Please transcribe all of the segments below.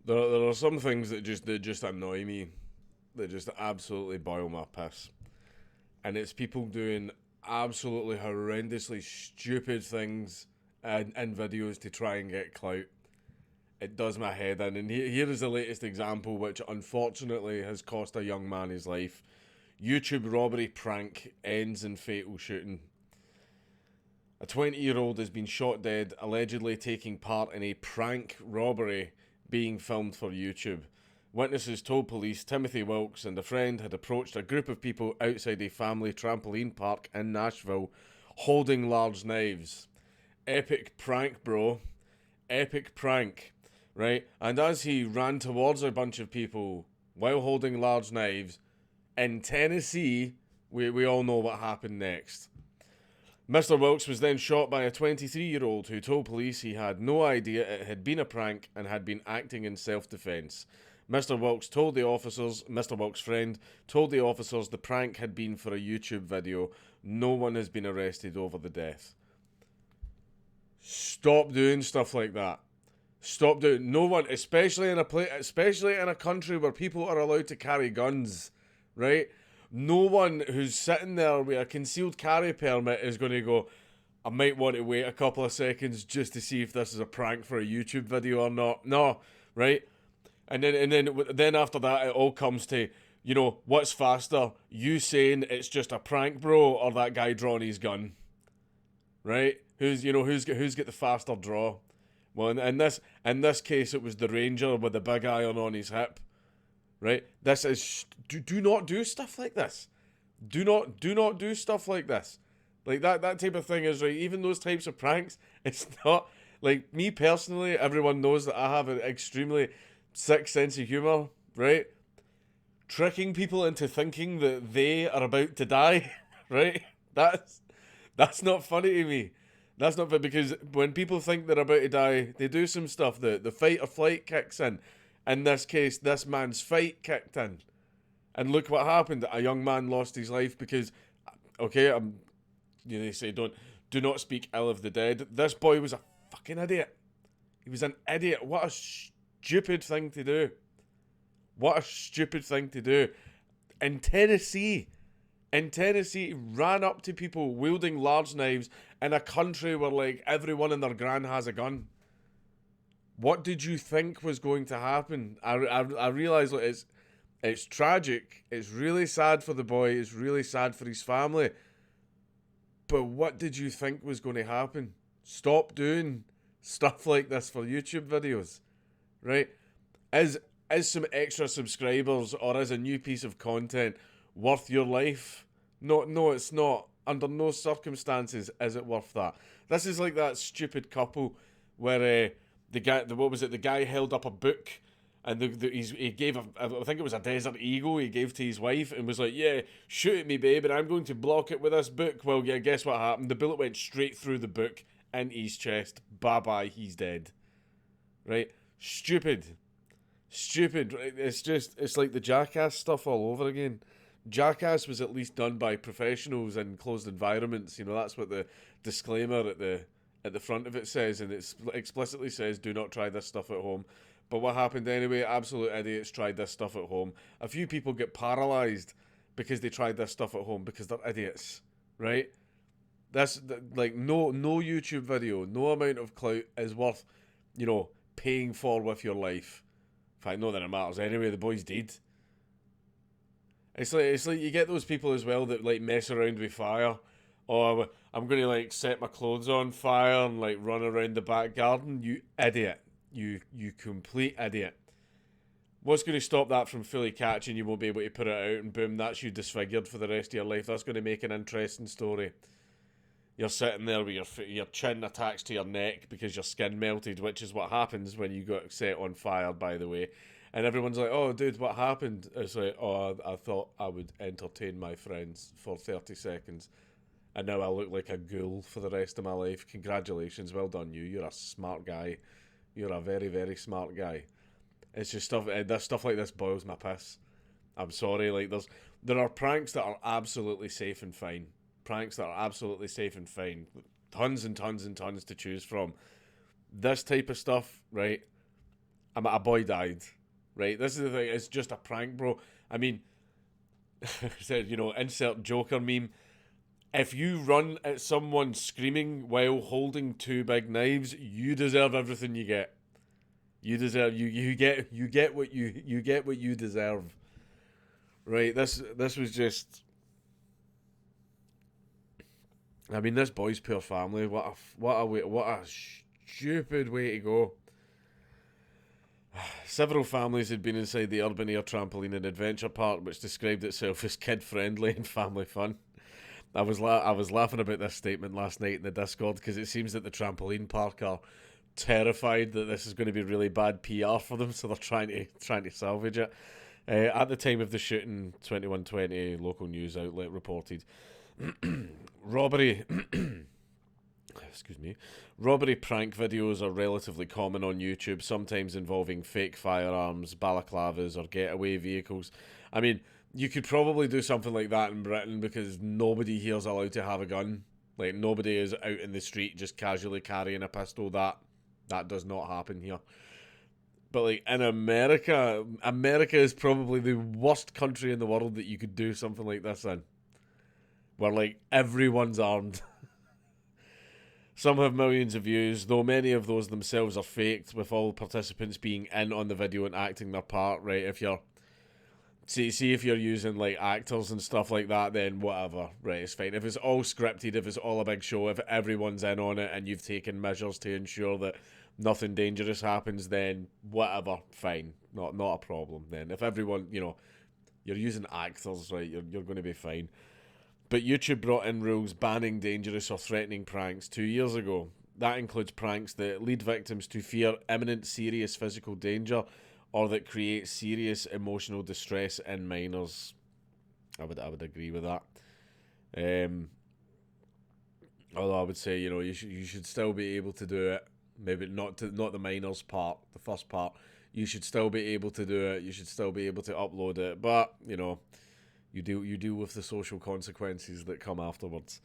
There are some things that just annoy me, that just absolutely boil my piss, and it's people doing absolutely horrendously stupid things in videos to try and get clout. It does my head in, and here is the latest example, which unfortunately has cost a young man his life. YouTube robbery prank ends in fatal shooting. A 20-year-old has been shot dead, allegedly taking part in a prank robbery being filmed for YouTube. Witnesses told police Timothy Wilkes and a friend had approached a group of people outside a family trampoline park in Nashville holding large knives. Epic prank, bro. Epic prank, right? And as he ran towards a bunch of people while holding large knives in Tennessee, we all know what happened next. Mr. Wilkes was then shot by a 23-year-old who told police he had no idea it had been a prank and had been acting in self-defense. Mr. Wilkes' friend, told the officers the prank had been for a YouTube video. No one has been arrested over the death. Stop doing stuff like that. Stop doing. No one, especially especially in a country where people are allowed to carry guns, right? No one who's sitting there with a concealed carry permit is going to go, I might want to wait a couple of seconds just to see if this is a prank for a YouTube video or not. No, right? And then after that, it all comes to, what's faster? You saying it's just a prank, bro, or that guy drawing his gun, right? Who's got the faster draw? Well, in this case, it was the Ranger with the big iron on his hip, right? This is do not do stuff like this. Do not do stuff like this. Like that type of thing is right. Even those types of pranks, it's not like me personally. Everyone knows that I have an extremely sick sense of humor, right? Tricking people into thinking that they are about to die, right? That's not funny to me. That's not funny because when people think they're about to die, they do some stuff. The fight or flight kicks in. In this case, this man's fight kicked in. And look what happened. A young man lost his life because, okay, they say do not speak ill of the dead. This boy was a fucking idiot. He was an idiot. What a stupid thing to do. What a stupid thing to do. In Tennessee, he ran up to people wielding large knives in a country where, like, everyone and their gran has a gun. What did you think was going to happen? I realize, like, it's tragic. It's really sad for the boy. It's really sad for his family. But what did you think was going to happen? Stop doing stuff like this for YouTube videos, right? Is some extra subscribers or is a new piece of content worth your life? No, it's not. Under no circumstances is it worth that. This is like that stupid couple where the guy held up a book and he gave I think it was a Desert Eagle he gave to his wife and was like, yeah, shoot at me, babe, and I'm going to block it with this book. Well, yeah, guess what happened? The bullet went straight through the book into his chest. Bye-bye, he's dead. Right? Stupid. Right? It's like the Jackass stuff all over again. Jackass was at least done by professionals in closed environments. That's what the disclaimer at the front of it says, and it explicitly says, do not try this stuff at home. But what happened anyway? Absolute idiots tried this stuff at home. A few people get paralysed because they tried this stuff at home because they're idiots, right? That's like no YouTube video, no amount of clout is worth, paying for with your life. In fact, not that it matters anyway. The boy's dead. It's like you get those people as well that like mess around with fire. Or I'm going to like set my clothes on fire and like run around the back garden. You idiot. You complete idiot. What's going to stop that from fully catching? You won't be able to put it out and boom, that's you disfigured for the rest of your life. That's going to make an interesting story. You're sitting there with your chin attached to your neck because your skin melted, which is what happens when you got set on fire, by the way. And everyone's like, oh, dude, what happened? It's like, oh, I thought I would entertain my friends for 30 seconds. And now I look like a ghoul for the rest of my life. Congratulations, well done you. You're a smart guy. You're a very, very smart guy. It's just stuff like this boils my piss. I'm sorry, like there are pranks that are absolutely safe and fine. Pranks that are absolutely safe and fine. Tons and tons and tons to choose from. This type of stuff, right? A boy died, right? This is the thing. It's just a prank, bro. I mean, said, insert Joker meme. If you run at someone screaming while holding two big knives, you deserve everything you get. You deserve you get what you deserve. Right? This was just. I mean, this boy's poor family. What a stupid way to go. Several families had been inside the Urban Air Trampoline and Adventure Park, which described itself as kid-friendly and family fun. I was laughing about this statement last night in the Discord because it seems that the trampoline park are terrified that this is going to be really bad PR for them, so they're trying to salvage it. At the time of the shooting, 2120 local news outlet reported robbery. Excuse me. Robbery prank videos are relatively common on YouTube, sometimes involving fake firearms, balaclavas, or getaway vehicles. I mean, you could probably do something like that in Britain because nobody here's allowed to have a gun. Like, nobody is out in the street just casually carrying a pistol. That does not happen here. But, like, in America is probably the worst country in the world that you could do something like this in. Where, like, everyone's armed. Some have millions of views, though many of those themselves are faked, with all participants being in on the video and acting their part, right? If you're using, like, actors and stuff like that, then whatever, right, it's fine. If it's all scripted, if it's all a big show, if everyone's in on it and you've taken measures to ensure that nothing dangerous happens, then whatever, fine. Not a problem then. If everyone, you're using actors, right, you're going to be fine. But YouTube brought in rules banning dangerous or threatening pranks 2 years ago. That includes pranks that lead victims to fear imminent serious physical danger or that create serious emotional distress in minors. I would agree with that. Although I would say, you should still be able to do it. Maybe not the minors part, the first part. You should still be able to do it. You should still be able to upload it. But, you deal with the social consequences that come afterwards.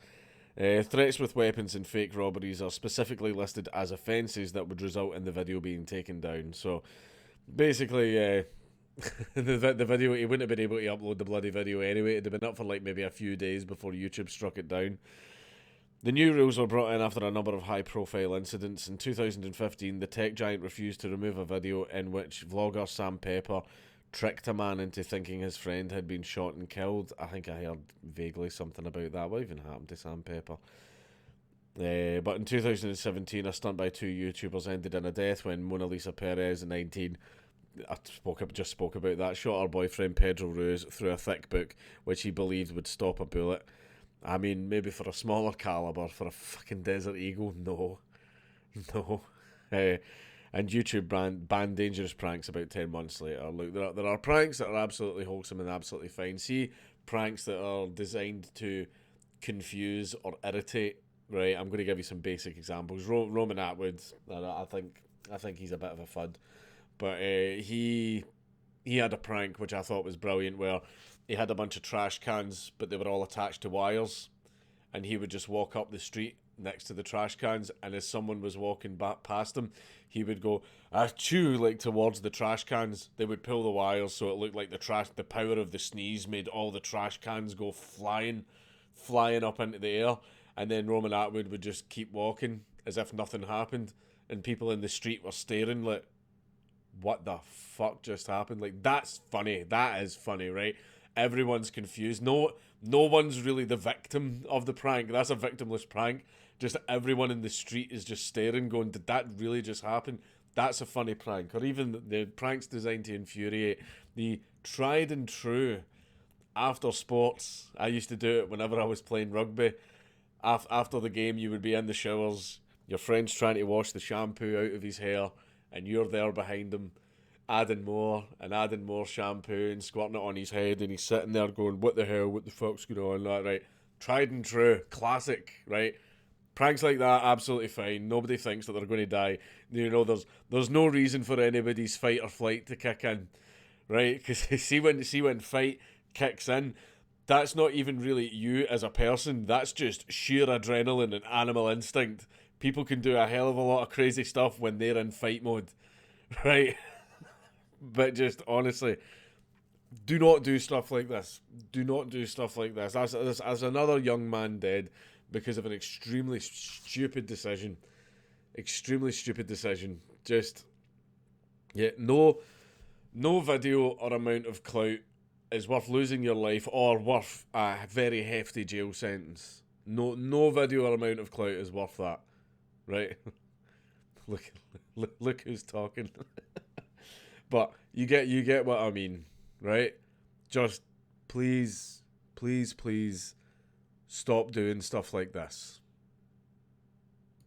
Threats with weapons and fake robberies are specifically listed as offences that would result in the video being taken down. So, basically, the video, he wouldn't have been able to upload the bloody video anyway. It'd have been up for like maybe a few days before YouTube struck it down. The new rules were brought in after a number of high-profile incidents. In 2015, the tech giant refused to remove a video in which vlogger Sam Pepper tricked a man into thinking his friend had been shot and killed. I think I heard vaguely something about that. What even happened to Sam Pepper? But in 2017, a stunt by two YouTubers ended in a death when Mona Lisa Perez, 19, just spoke about that, shot her boyfriend Pedro Ruz through a thick book, which he believed would stop a bullet. I mean, maybe for a smaller caliber, for a fucking Desert Eagle, no. And YouTube banned dangerous pranks about 10 months later. Look, there are pranks that are absolutely wholesome and absolutely fine. See, pranks that are designed to confuse or irritate, right? I'm going to give you some basic examples. Roman Atwood, I think he's a bit of a fud. But he had a prank which I thought was brilliant, where he had a bunch of trash cans, but they were all attached to wires, and he would just walk up the street next to the trash cans, and as someone was walking back past him, he would go achoo, like towards the trash cans. They would pull the wires so it looked like the power of the sneeze made all the trash cans go flying up into the air, and then Roman Atwood would just keep walking as if nothing happened, and people in the street were staring like, what the fuck just happened? Like, that's funny. That is funny, right? Everyone's confused. No one's really the victim of the prank. That's a victimless prank. Just everyone in the street is just staring, going, did that really just happen? That's a funny prank. Or even the pranks designed to infuriate. The tried and true after sports. I used to do it whenever I was playing rugby. After the game, you would be in the showers. Your friend's trying to wash the shampoo out of his hair, and you're there behind him, adding more shampoo and squirting it on his head, and he's sitting there going, what the hell, what the fuck's going on? Right? Tried and true, classic, right? Pranks like that, absolutely fine. Nobody thinks that they're going to die. There's no reason for anybody's fight or flight to kick in, right? Because see when fight kicks in, that's not even really you as a person. That's just sheer adrenaline and animal instinct. People can do a hell of a lot of crazy stuff when they're in fight mode, right? But just honestly, do not do stuff like this. Do not do stuff like this. As another young man dead because of an extremely stupid decision. Extremely stupid decision. Just, yeah, no video or amount of clout is worth losing your life or worth a very hefty jail sentence. No video or amount of clout is worth that, right? look who's talking. But you get what I mean, right? Just please stop doing stuff like this.